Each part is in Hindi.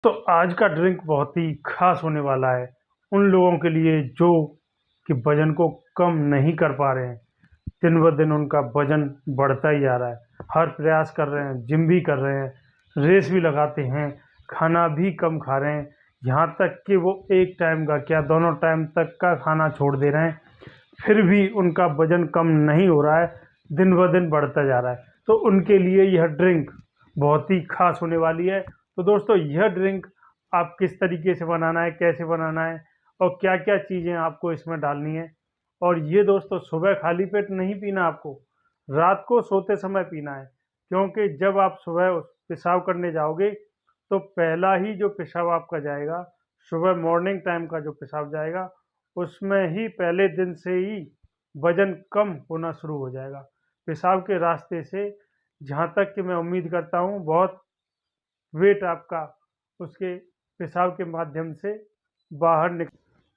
तो आज का ड्रिंक बहुत ही ख़ास होने वाला है, उन लोगों के लिए जो कि वज़न को कम नहीं कर पा रहे हैं। दिन-ब-दिन उनका वज़न बढ़ता ही जा रहा है। हर प्रयास कर रहे हैं, जिम भी कर रहे हैं, रेस भी लगाते हैं, खाना भी कम खा रहे हैं, यहाँ तक कि वो एक टाइम का क्या दोनों टाइम तक का खाना छोड़ दे रहे हैं, फिर भी उनका वज़न कम नहीं हो रहा है, दिन-ब-दिन बढ़ता जा रहा है। तो उनके लिए यह ड्रिंक बहुत ही ख़ास होने वाली है। तो दोस्तों यह ड्रिंक आप किस तरीके से बनाना है, कैसे बनाना है और क्या-क्या चीज़ें आपको इसमें डालनी है। और ये दोस्तों सुबह खाली पेट नहीं पीना आपको, रात को सोते समय पीना है। क्योंकि जब आप सुबह पेशाब करने जाओगे, तो पहला ही जो पेशाब आपका जाएगा, सुबह मॉर्निंग टाइम का जो पेशाब जाएगा, उसमें ही पहले दिन से ही वज़न कम होना शुरू हो जाएगा। पेशाब के रास्ते से जहाँ तक कि मैं उम्मीद करता हूँ बहुत वेट आपका उसके पेशाब के माध्यम से बाहर निक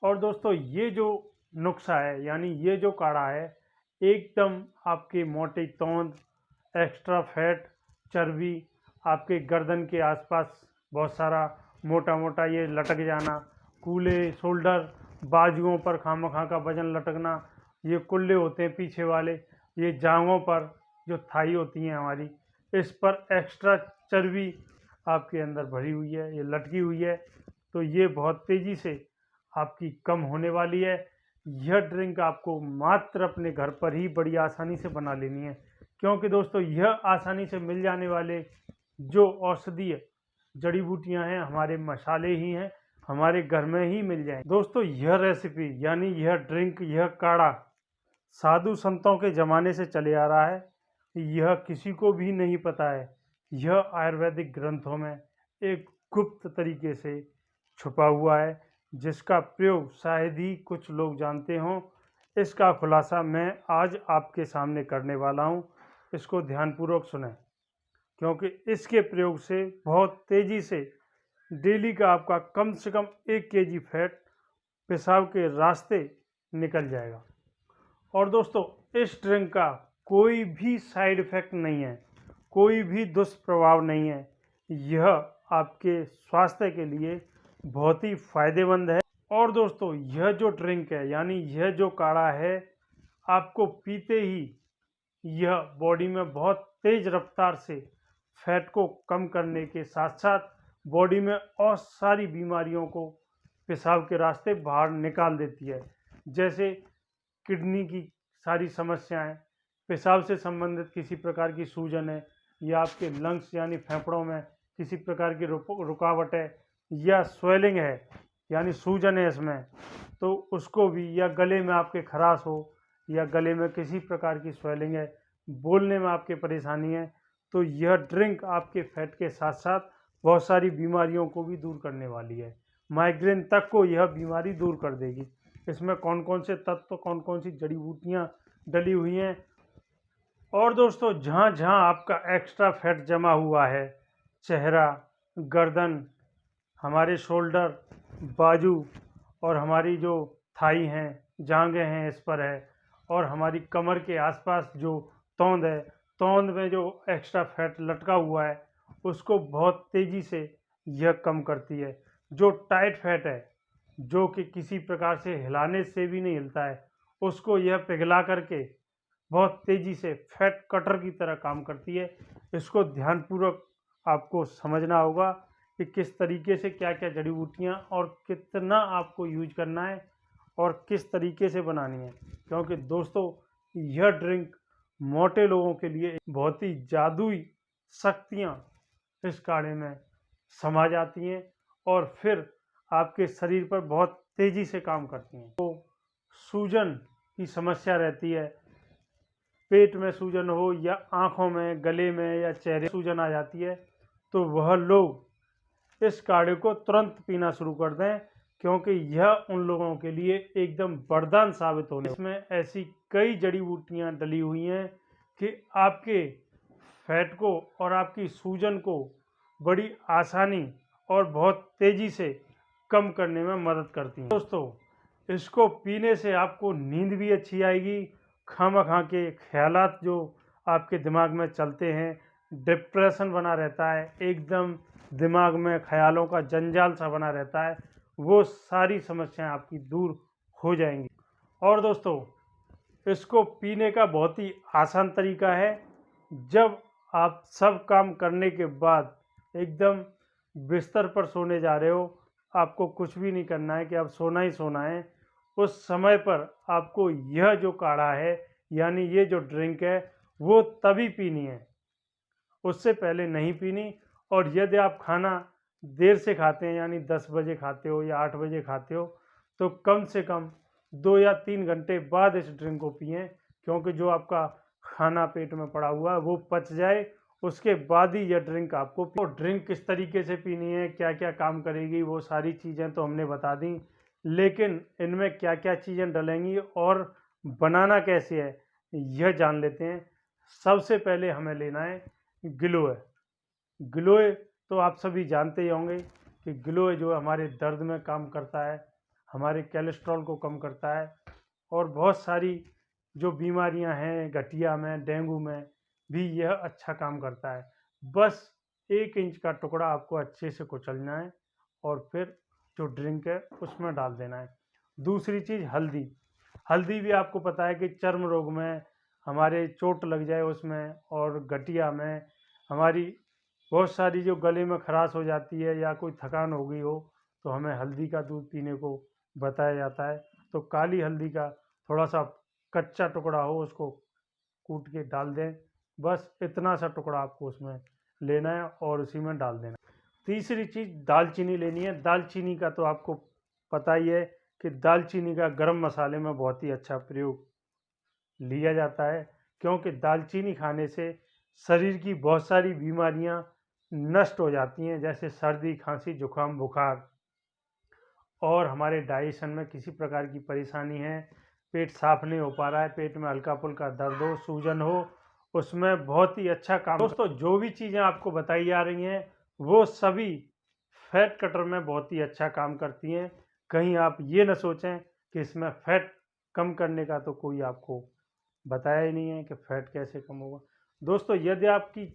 और दोस्तों ये जो नुस्ख़ा है यानी ये जो काढ़ा है, एकदम आपके मोटी तौंद, एक्स्ट्रा फैट, चर्बी, आपके गर्दन के आसपास बहुत सारा मोटा-मोटा ये लटक जाना, कूल्हे शोल्डर, बाजुओं पर खामख़ा का वज़न लटकना, ये कुल्ले होते हैं पीछे वाले, ये जाँघों पर जो थाई होती हैं हमारी, इस पर एक्स्ट्रा चर्बी आपके अंदर भरी हुई है, ये लटकी हुई है, तो ये बहुत तेज़ी से आपकी कम होने वाली है। यह ड्रिंक आपको मात्र अपने घर पर ही बड़ी आसानी से बना लेनी है, क्योंकि दोस्तों यह आसानी से मिल जाने वाले जो औषधीय जड़ी-बूटियाँ हैं, हमारे मसाले ही हैं, हमारे घर में ही मिल जाएँ। दोस्तों यह रेसिपी यानी यह ड्रिंक, यह काढ़ा साधु संतों के ज़माने से चले आ रहा है, यह किसी को भी नहीं पता है। यह आयुर्वेदिक ग्रंथों में एक गुप्त तरीके से छुपा हुआ है, जिसका प्रयोग शायद ही कुछ लोग जानते हों। इसका खुलासा मैं आज आपके सामने करने वाला हूँ, इसको ध्यानपूर्वक सुनें, क्योंकि इसके प्रयोग से बहुत तेज़ी से डेली का आपका कम से कम 1 केजी फैट पेशाब के रास्ते निकल जाएगा। और दोस्तों इस ड्रिंक का कोई भी साइड इफ़ेक्ट नहीं है, कोई भी दुष्प्रभाव नहीं है। यह आपके स्वास्थ्य के लिए बहुत ही फ़ायदेमंद है। और दोस्तों यह जो ड्रिंक है यानी यह जो काढ़ा है, आपको पीते ही यह बॉडी में बहुत तेज़ रफ्तार से फैट को कम करने के साथ-साथ बॉडी में और सारी बीमारियों को पेशाब के रास्ते बाहर निकाल देती है। जैसे किडनी की सारी समस्याएँ, पेशाब से संबंधित किसी प्रकार की सूजन है या आपके लंग्स यानी फेफड़ों में किसी प्रकार की रुकावट है या स्वेलिंग है यानी सूजन है इसमें, तो उसको भी, या गले में आपके खराश हो या गले में किसी प्रकार की स्वेलिंग है, बोलने में आपके परेशानी है, तो यह ड्रिंक आपके फैट के साथ-साथ बहुत सारी बीमारियों को भी दूर करने वाली है। माइग्रेन तक को यह बीमारी दूर कर देगी। इसमें कौन-कौन से तत्व, कौन-कौन सी जड़ी-बूटियाँ डली हुई हैं। और दोस्तों जहाँ-जहाँ आपका एक्स्ट्रा फैट जमा हुआ है, चेहरा, गर्दन, हमारे शोल्डर, बाजू और हमारी जो थाई हैं, जांघें हैं, इस पर है, और हमारी कमर के आसपास जो तौंद है, तौंद में जो एक्स्ट्रा फैट लटका हुआ है, उसको बहुत तेज़ी से यह कम करती है। जो टाइट फैट है, जो कि किसी प्रकार से हिलाने से भी नहीं हिलता है, उसको यह पिघला करके बहुत तेज़ी से फैट कटर की तरह काम करती है। इसको ध्यानपूर्वक आपको समझना होगा कि किस तरीके से क्या-क्या जड़ी-बूटियाँ और कितना आपको यूज़ करना है और किस तरीके से बनानी है। क्योंकि दोस्तों यह ड्रिंक मोटे लोगों के लिए बहुत ही जादुई शक्तियाँ इस काढ़े में समा जाती हैं और फिर आपके शरीर पर बहुत तेज़ी से काम करती हैं। तो सूजन की समस्या रहती है, पेट में सूजन हो या आँखों में, गले में या चेहरे सूजन आ जाती है, तो वह लोग इस काढ़े को तुरंत पीना शुरू कर दें, क्योंकि यह उन लोगों के लिए एकदम वरदान साबित होने। इसमें ऐसी कई जड़ी-बूटियाँ डली हुई हैं कि आपके फैट को और आपकी सूजन को बड़ी आसानी और बहुत तेज़ी से कम करने में मदद करती हैं। दोस्तों इसको पीने से आपको नींद भी अच्छी आएगी, खामखा के ख़यालात जो आपके दिमाग में चलते हैं, डिप्रेशन बना रहता है, एकदम दिमाग में ख्यालों का जंजाल सा बना रहता है, वो सारी समस्याएं आपकी दूर हो जाएंगी। और दोस्तों, इसको पीने का बहुत ही आसान तरीका है। जब आप सब काम करने के बाद एकदम बिस्तर पर सोने जा रहे हो, आपको कुछ भी नहीं करना है कि अब सोना ही सोना है, उस समय पर आपको यह जो काढ़ा है यानी ये जो ड्रिंक है वो तभी पीनी है, उससे पहले नहीं पीनी। और यदि आप खाना देर से खाते हैं यानी 10 बजे खाते हो या 8 बजे खाते हो, तो कम से कम 2 या 3 घंटे बाद इस ड्रिंक को पिएं, क्योंकि जो आपका खाना पेट में पड़ा हुआ है वो पच जाए, उसके बाद ही यह ड्रिंक आपको ड्रिंक किस तरीके से पीनी है, क्या क्या काम करेगी, वो सारी चीज़ें तो हमने बता दी, लेकिन इनमें क्या क्या चीज़ें डलेंगी और बनाना कैसे है यह जान लेते हैं। सबसे पहले हमें लेना है गिलोय। गिलोय तो आप सभी जानते ही होंगे कि गिलोय जो हमारे दर्द में काम करता है, हमारे कोलेस्ट्रॉल को कम करता है, और बहुत सारी जो बीमारियां हैं, गठिया में, डेंगू में भी यह अच्छा काम करता है। बस 1 इंच का टुकड़ा आपको अच्छे से कुचलना है और फिर जो ड्रिंक है उसमें डाल देना है। दूसरी चीज़ हल्दी। हल्दी भी आपको पता है कि चर्म रोग में, हमारे चोट लग जाए उसमें, और गठिया में, हमारी बहुत सारी जो गले में खराश हो जाती है या कोई थकान हो गई हो, तो हमें हल्दी का दूध पीने को बताया जाता है। तो काली हल्दी का थोड़ा सा कच्चा टुकड़ा हो उसको कूट के डाल दें, बस इतना सा टुकड़ा आपको उसमें लेना है और उसी में डाल देना। तीसरी चीज़ दालचीनी लेनी है। दालचीनी का तो आपको पता ही है कि दालचीनी का गरम मसाले में बहुत ही अच्छा प्रयोग लिया जाता है, क्योंकि दालचीनी खाने से शरीर की बहुत सारी बीमारियां नष्ट हो जाती हैं, जैसे सर्दी, खांसी, जुकाम, बुखार, और हमारे डाइजेशन में किसी प्रकार की परेशानी है, पेट साफ नहीं हो पा रहा है, पेट में हल्का फुल्का दर्द हो, सूजन हो, उसमें बहुत ही अच्छा काम। दोस्तों, जो भी चीज़ें आपको बताई जा रही हैं वो सभी फैट कटर में बहुत ही अच्छा काम करती हैं। कहीं आप ये ना सोचें कि इसमें फैट कम करने का तो कोई आपको बताया ही नहीं है कि फैट कैसे कम होगा। दोस्तों, यदि आपकी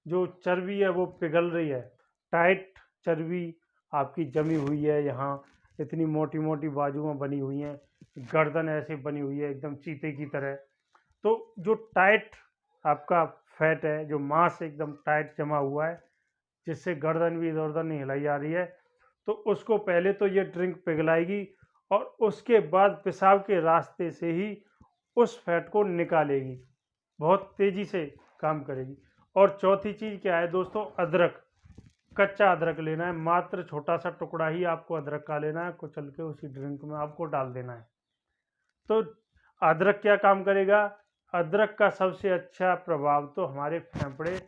जो चर्बी है वो पिघल रही है, टाइट चर्बी आपकी जमी हुई है, यहाँ इतनी मोटी मोटी बाजुएं बनी हुई हैं, गर्दन ऐसे बनी हुई है एकदम चीते की तरह, तो जो टाइट आपका फैट है, जो मांस एकदम टाइट जमा हुआ है, जिससे गर्दन भी इधर उधर नहीं हिलाई जा रही है, तो उसको पहले तो ये ड्रिंक पिघलाएगी और उसके बाद पेशाब के रास्ते से ही उस फैट को निकालेगी, बहुत तेज़ी से काम करेगी। और चौथी चीज़ क्या है दोस्तों, अदरक। कच्चा अदरक लेना है, मात्र छोटा सा टुकड़ा ही आपको अदरक का लेना है, कुचल के उसी ड्रिंक में आपको डाल देना है। तो अदरक क्या काम करेगा, अदरक का सबसे अच्छा प्रभाव तो हमारे फेफड़े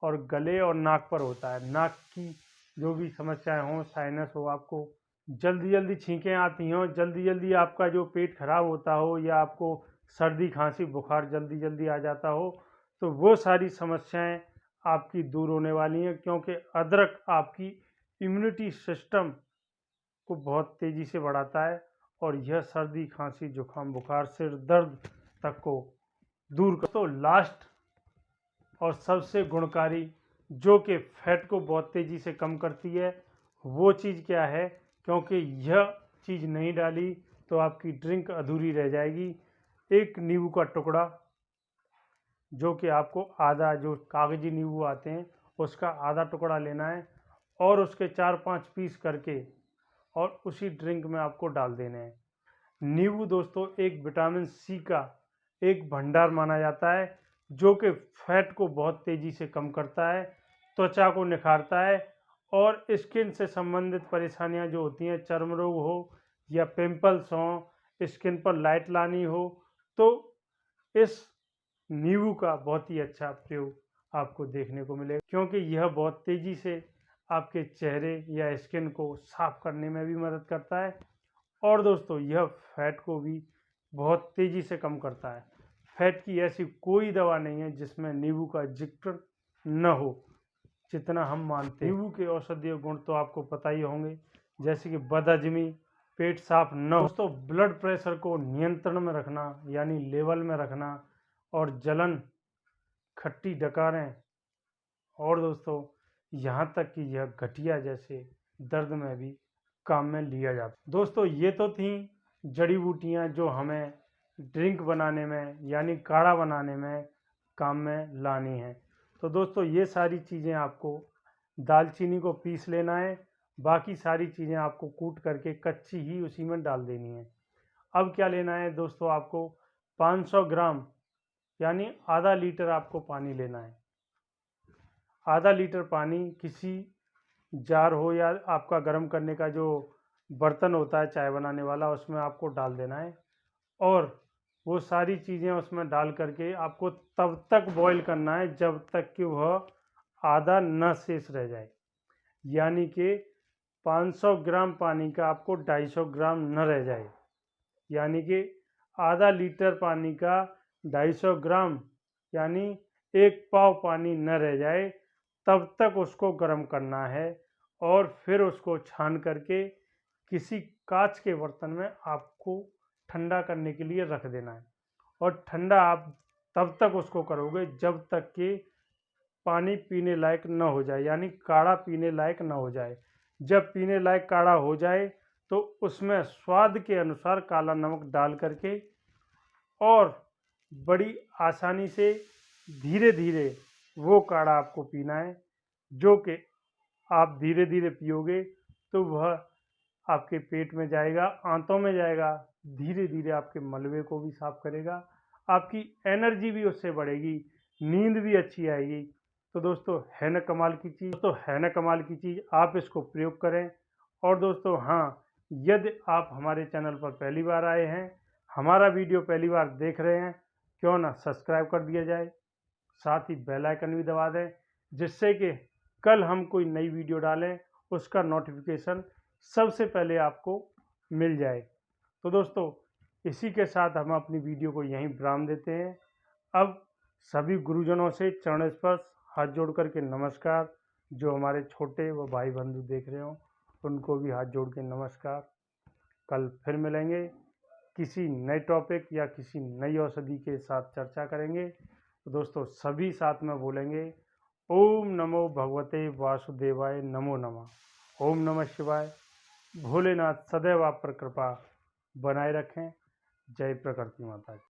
और गले और नाक पर होता है। नाक की जो भी समस्याएं हों, साइनस हो, आपको जल्दी जल्दी छींकें आती हों, जल्दी जल्दी आपका जो पेट खराब होता हो, या आपको सर्दी, खांसी, बुखार जल्दी जल्दी आ जाता हो, तो वो सारी समस्याएं आपकी दूर होने वाली हैं, क्योंकि अदरक आपकी इम्यूनिटी सिस्टम को बहुत तेज़ी से बढ़ाता है, और यह सर्दी, खांसी, जुकाम, बुखार, सिर दर्द तक को दूर कर। तो लास्ट और सबसे गुणकारी जो कि फैट को बहुत तेज़ी से कम करती है, वो चीज़ क्या है, क्योंकि यह चीज़ नहीं डाली तो आपकी ड्रिंक अधूरी रह जाएगी। एक नींबू का टुकड़ा, जो कि आपको आधा, जो कागजी नींबू आते हैं उसका आधा टुकड़ा लेना है, और उसके 4-5 पीस करके और उसी ड्रिंक में आपको डाल देने हैं। नींबू दोस्तों एक विटामिन सी का एक भंडार माना जाता है, जो कि फैट को बहुत तेज़ी से कम करता है, त्वचा को निखारता है, और स्किन से संबंधित परेशानियां जो होती हैं, चर्म रोग हो या पिंपल्स हों, स्किन पर लाइट लानी हो, तो इस नींबू का बहुत ही अच्छा प्रयोग आपको देखने को मिलेगा, क्योंकि यह बहुत तेज़ी से आपके चेहरे या स्किन को साफ करने में भी मदद करता है, और दोस्तों यह फैट को भी बहुत तेज़ी से कम करता है। फैट की ऐसी कोई दवा नहीं है जिसमें नींबू का जिक्र न हो, जितना हम मानते हैं। नींबू के औषधीय गुण तो आपको पता ही होंगे, जैसे कि बदहजमी, पेट साफ न हो, दोस्तों ब्लड प्रेशर को नियंत्रण में रखना यानी लेवल में रखना, और जलन, खट्टी डकारें, और दोस्तों यहाँ तक कि यह गठिया जैसे दर्द में भी काम में लिया जाता। दोस्तों ये तो थी जड़ी बूटियाँ जो हमें ड्रिंक बनाने में यानी काढ़ा बनाने में काम में लानी है। तो दोस्तों ये सारी चीज़ें आपको दालचीनी को पीस लेना है, बाकी सारी चीज़ें आपको कूट करके कच्ची ही उसी में डाल देनी है। अब क्या लेना है दोस्तों, आपको 500 ग्राम यानी आधा लीटर आपको पानी लेना है। आधा लीटर पानी किसी जार हो या आपका गर्म करने का जो बर्तन होता है चाय बनाने वाला, उसमें आपको डाल देना है और वो सारी चीज़ें उसमें डाल करके आपको तब तक बॉईल करना है जब तक कि वह आधा न शेष रह जाए। यानी कि 500 ग्राम पानी का आपको 250 ग्राम न रह जाए, यानी कि आधा लीटर पानी का 250 ग्राम यानी 1 पाव पानी न रह जाए, तब तक उसको गर्म करना है और फिर उसको छान करके किसी कांच के बर्तन में आपको ठंडा करने के लिए रख देना है। और ठंडा आप तब तक उसको करोगे जब तक कि पानी पीने लायक न हो जाए, यानी काढ़ा पीने लायक न हो जाए। जब पीने लायक काढ़ा हो जाए तो उसमें स्वाद के अनुसार काला नमक डाल करके और बड़ी आसानी से धीरे धीरे वो काढ़ा आपको पीना है, जो कि आप धीरे धीरे पियोगे तो वह आपके पेट में जाएगा, आंतों में जाएगा, धीरे धीरे आपके मलबे को भी साफ करेगा, आपकी एनर्जी भी उससे बढ़ेगी, नींद भी अच्छी आएगी। तो दोस्तों है ना कमाल की चीज़, आप इसको प्रयोग करें। और दोस्तों हाँ, यदि आप हमारे चैनल पर पहली बार आए हैं, हमारा वीडियो पहली बार देख रहे हैं, क्यों ना सब्सक्राइब कर दिया जाए, साथ ही बेल आइकन भी दबा दें, जिससे कि कल हम कोई नई वीडियो डालें उसका नोटिफिकेशन सबसे पहले आपको मिल जाए। तो दोस्तों इसी के साथ हम अपनी वीडियो को यहीं विराम देते हैं। अब सभी गुरुजनों से चरण स्पर्श हाथ जोड़ करके नमस्कार। जो हमारे छोटे व भाई बंधु देख रहे हो उनको भी हाथ जोड़ के नमस्कार। कल फिर मिलेंगे, किसी नए टॉपिक या किसी नई औषधि के साथ चर्चा करेंगे। तो दोस्तों सभी साथ में बोलेंगे, ओम नमो भगवते वासुदेवाय नमो नमः। ओम नमः शिवाय। भोलेनाथ सदैव आप पर कृपा बनाए रखें। जय प्रकृति माता की।